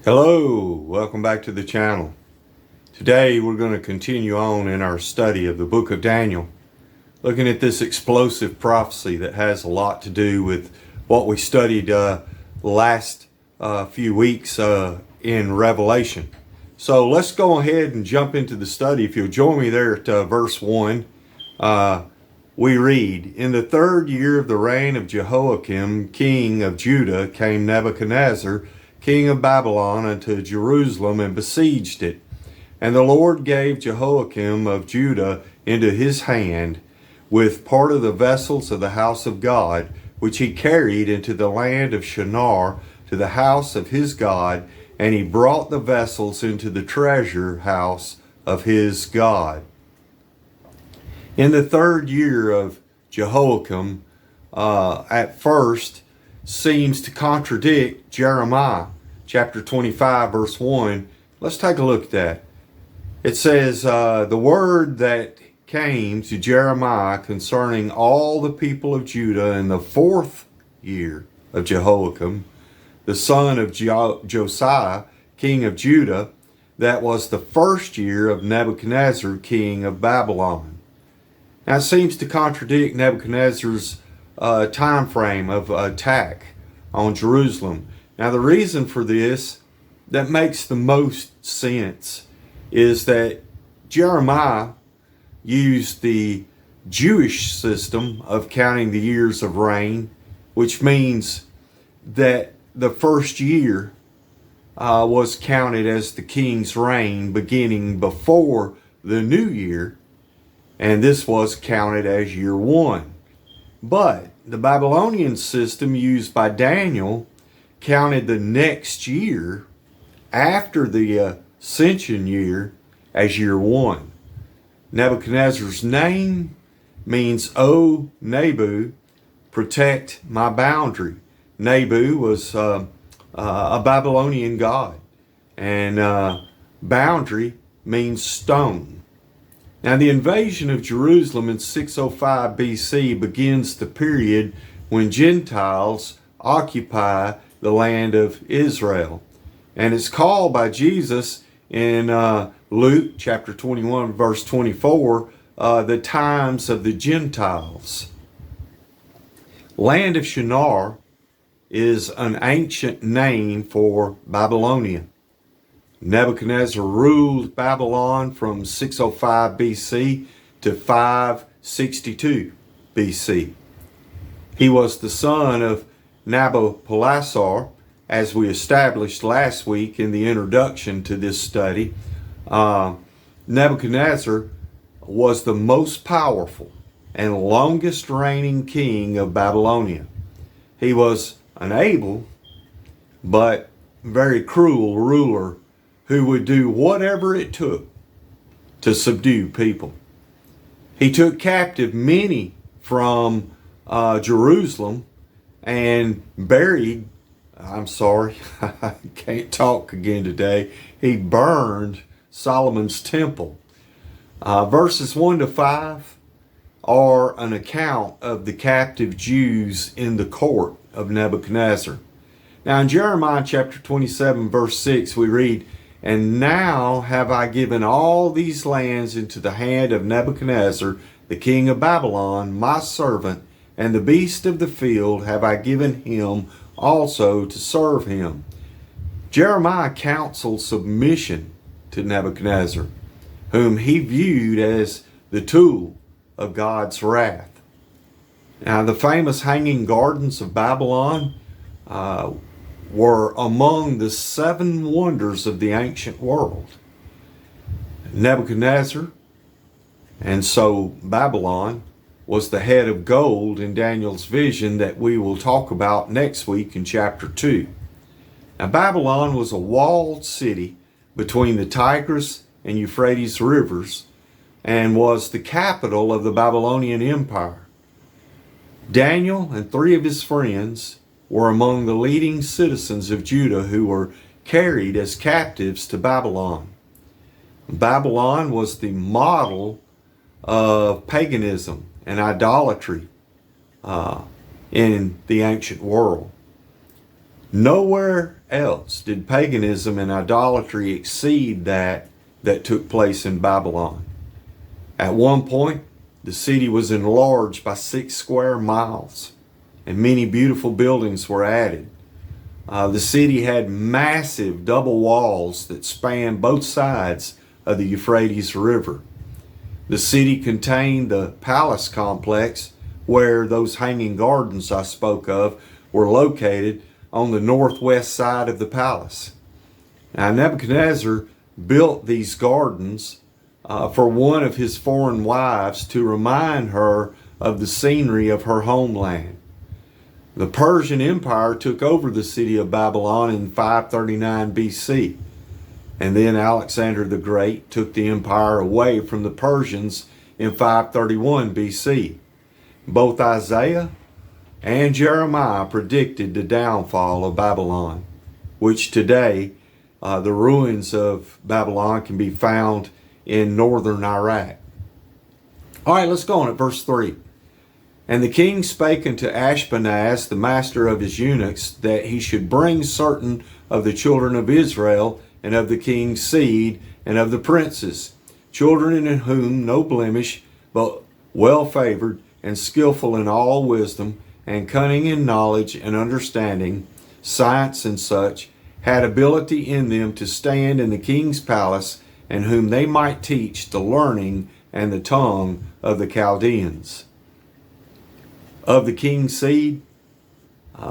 Hello, welcome back to the channel. Today we're going to continue on in our study of the book of Daniel, looking at this explosive prophecy that has a lot to do with what we studied the last few weeks in Revelation. So let's go ahead and jump into the study. If you'll join me there at verse 1, we read, "In the 3rd year of the reign of Jehoiakim, king of Judah, came Nebuchadnezzar, king of Babylon, unto Jerusalem, and besieged it. And the Lord gave Jehoiakim of Judah into his hand, with part of the vessels of the house of God, which he carried into the land of Shinar, to the house of his God, and he brought the vessels into the treasure house of his God." In the 3rd year of Jehoiakim, at first, seems to contradict Jeremiah chapter 25 verse 1. Let's take a look at that. It says, the word that came to Jeremiah concerning all the people of Judah in the 4th year of Jehoiakim, the son of Josiah, king of Judah, that was the 1st year of Nebuchadnezzar, king of Babylon. Now it seems to contradict Nebuchadnezzar's time frame of attack on Jerusalem. Now the reason for this that makes the most sense is that Jeremiah used the Jewish system of counting the years of reign, which means that the 1st year was counted as the king's reign beginning before the new year, and this was counted as year 1. But the Babylonian system used by Daniel counted the next year after the ascension year as year 1. Nebuchadnezzar's name means, "O Nebu, protect my boundary." Nebu was a Babylonian god, and boundary means stone. Now the invasion of Jerusalem in 605 BC begins the period when Gentiles occupy the land of Israel. And it's called by Jesus in Luke chapter 21 verse 24, the times of the Gentiles. Land of Shinar is an ancient name for Babylonia. Nebuchadnezzar ruled Babylon from 605 BC to 562 BC. He was the son of Nabopolassar, as we established last week in the introduction to this study. Nebuchadnezzar was the most powerful and longest reigning king of Babylonia. He was an able but very cruel ruler who would do whatever it took to subdue people. He took captive many from Jerusalem and buried, I can't talk again today. He burned Solomon's temple. Verses 1 to 5 are an account of the captive Jews in the court of Nebuchadnezzar. Now in Jeremiah chapter 27 verse 6 we read, "And now have I given all these lands into the hand of Nebuchadnezzar, the king of Babylon, my servant, and the beast of the field have I given him also to serve him." Jeremiah counseled submission to Nebuchadnezzar, whom he viewed as the tool of God's wrath. Now the famous Hanging Gardens of Babylon were among the 7 wonders of the ancient world. Nebuchadnezzar, and so Babylon, was the head of gold in Daniel's vision that we will talk about next week in chapter 2. Now Babylon was a walled city between the Tigris and Euphrates rivers and was the capital of the Babylonian Empire. Daniel and 3 of his friends were among the leading citizens of Judah who were carried as captives to Babylon. Babylon was the model of paganism and idolatry in the ancient world. Nowhere else did paganism and idolatry exceed that took place in Babylon. At one point, the city was enlarged by 6 square miles, and many beautiful buildings were added. The city had massive double walls that spanned both sides of the Euphrates River. The city contained the palace complex where those hanging gardens I spoke of were located on the northwest side of the palace. Now, Nebuchadnezzar built these gardens for one of his foreign wives to remind her of the scenery of her homeland. The Persian Empire took over the city of Babylon in 539 BC, and then Alexander the Great took the empire away from the Persians in 531 BC. Both Isaiah and Jeremiah predicted the downfall of Babylon, which today the ruins of Babylon can be found in northern Iraq. All right, let's go on at verse 3. And the king spake unto Ashpenaz, the master of his eunuchs, that he should bring certain of the children of Israel, and of the king's seed, and of the princes, children in whom no blemish, but well favored, and skillful in all wisdom, and cunning in knowledge and understanding, science and such, had ability in them to stand in the king's palace, and whom they might teach the learning and the tongue of the Chaldeans. Of the king's seed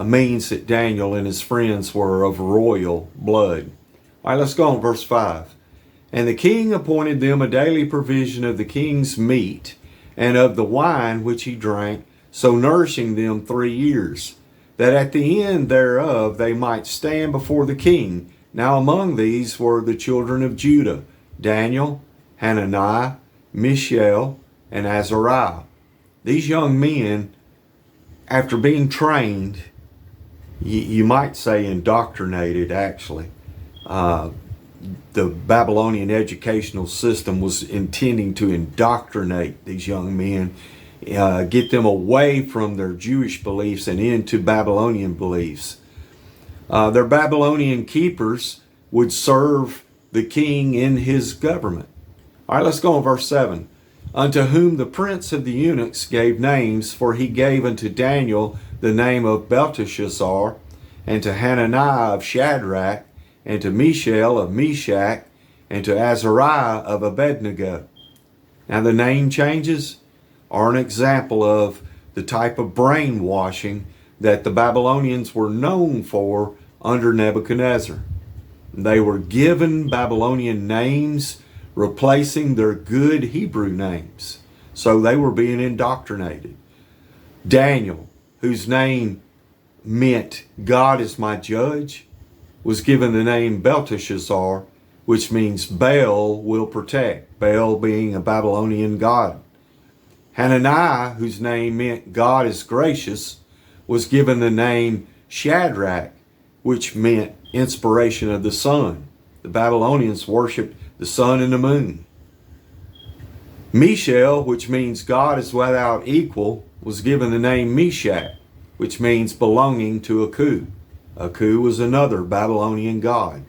means that Daniel and his friends were of royal blood. All right, let's go on verse 5. And the king appointed them a daily provision of the king's meat and of the wine which he drank, so nourishing them 3 years, that at the end thereof they might stand before the king. Now among these were the children of Judah, Daniel, Hananiah, Mishael, and Azariah. These young men, after being trained, you might say indoctrinated actually. The Babylonian educational system was intending to indoctrinate these young men, get them away from their Jewish beliefs and into Babylonian beliefs. Their Babylonian keepers would serve the king in his government. All right, let's go on verse 7. Unto whom the prince of the eunuchs gave names, for he gave unto Daniel the name of Belteshazzar, and to Hananiah of Shadrach, and to Mishael of Meshach, and to Azariah of Abednego. Now the name changes are an example of the type of brainwashing that the Babylonians were known for under Nebuchadnezzar. They were given Babylonian names replacing their good Hebrew names. So they were being indoctrinated. Daniel, whose name meant God is my judge, was given the name Belteshazzar, which means Baal will protect, Baal being a Babylonian god. Hananiah, whose name meant God is gracious, was given the name Shadrach, which meant inspiration of the sun. The Babylonians worshipped the sun and the moon. Mishael, which means God is without equal, was given the name Meshach, which means belonging to Aku. Aku was another Babylonian god.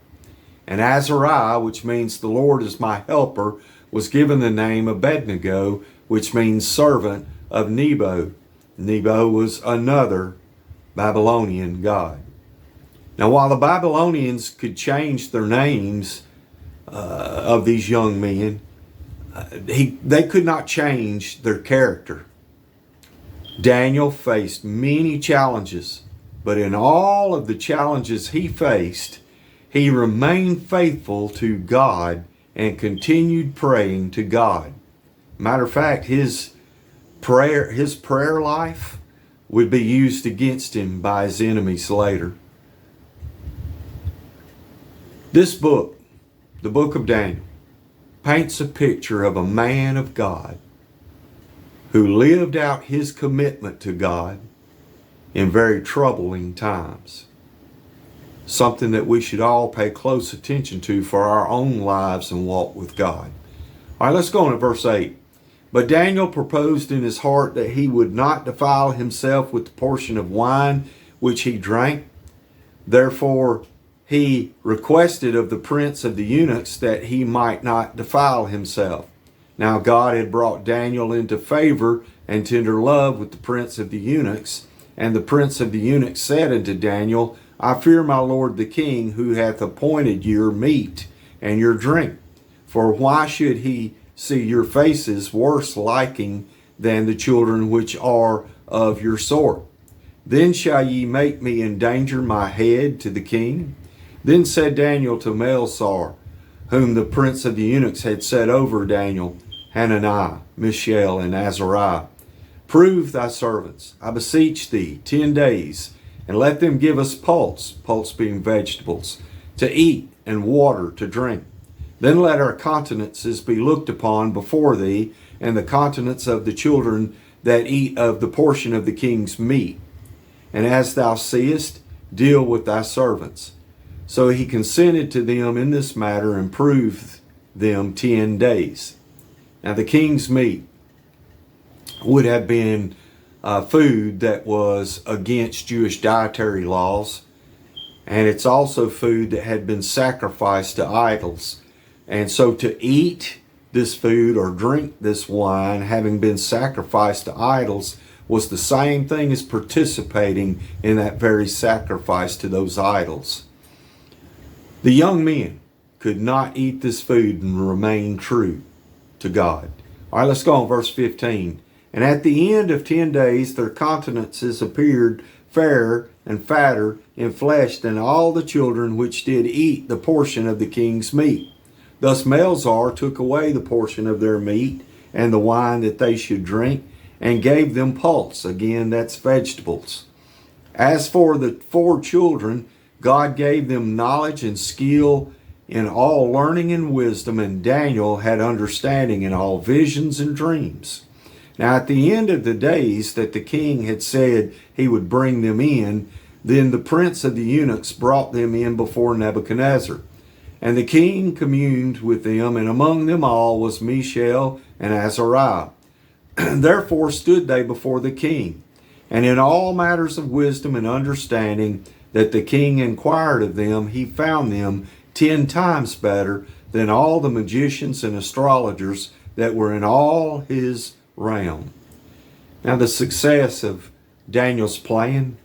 And Azariah, which means the Lord is my helper, was given the name Abednego, which means servant of Nebo. Nebo was another Babylonian god. Now, while the Babylonians could change their names of these young men, they could not change their character. Daniel faced many challenges, but in all of the challenges he faced, he remained faithful to God and continued praying to God. Matter of fact, his prayer life would be used against him by his enemies later. This book, the book of Daniel, paints a picture of a man of God who lived out his commitment to God in very troubling times. Something that we should all pay close attention to for our own lives and walk with God. All right, let's go on to verse 8. But Daniel proposed in his heart that he would not defile himself with the portion of wine which he drank, Therefore, he requested of the prince of the eunuchs that he might not defile himself. Now God had brought Daniel into favor and tender love with the prince of the eunuchs. And the prince of the eunuchs said unto Daniel, I fear my lord the king, who hath appointed your meat and your drink. For why should he see your faces worse liking than the children which are of your sort? Then shall ye make me endanger my head to the king? Then said Daniel to Melzar, whom the prince of the eunuchs had set over Daniel, Hananiah, Mishael, and Azariah, prove thy servants, I beseech thee, 10 days, and let them give us pulse being vegetables, to eat, and water to drink. Then let our countenances be looked upon before thee, and the countenance of the children that eat of the portion of the king's meat. And as thou seest, deal with thy servants. So he consented to them in this matter, and proved them 10 days. Now the king's meat would have been food that was against Jewish dietary laws, and it's also food that had been sacrificed to idols. And so to eat this food or drink this wine, having been sacrificed to idols, was the same thing as participating in that very sacrifice to those idols. The young men could not eat this food and remain true to God. All right, let's go on verse 15. And at the end of 10 days, their countenances appeared fairer and fatter in flesh than all the children which did eat the portion of the king's meat. Thus Melzar took away the portion of their meat and the wine that they should drink, and gave them pulse. Again, that's vegetables. As for the 4 children, God gave them knowledge and skill in all learning and wisdom, and Daniel had understanding in all visions and dreams. Now at the end of the days that the king had said he would bring them in, then the prince of the eunuchs brought them in before Nebuchadnezzar. And the king communed with them, and among them all was Mishael and Azariah. Therefore stood they before the king, and in all matters of wisdom and understanding that the king inquired of them, he found them 10 times better than all the magicians and astrologers that were in all his realm. Now the success of Daniel's plan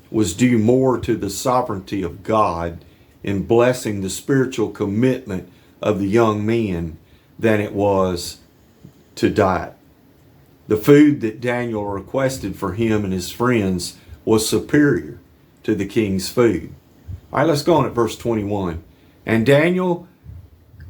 was due more to the sovereignty of God in blessing the spiritual commitment of the young men than it was to diet. The food that Daniel requested for him and his friends was superior to the king's food. All right, let's go on at verse 21. And Daniel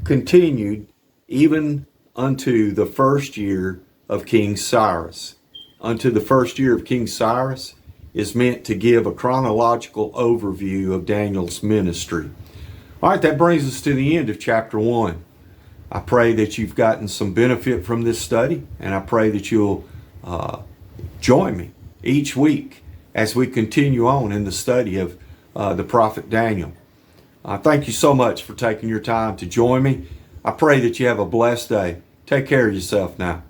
continued even unto the first year of King Cyrus. Unto the first year of King Cyrus is meant to give a chronological overview of Daniel's ministry. All right, that brings us to the end of chapter 1. I pray that you've gotten some benefit from this study, and I pray that you'll join me each week as we continue on in the study of the prophet Daniel. Thank you so much for taking your time to join me. I pray that you have a blessed day. Take care of yourself now.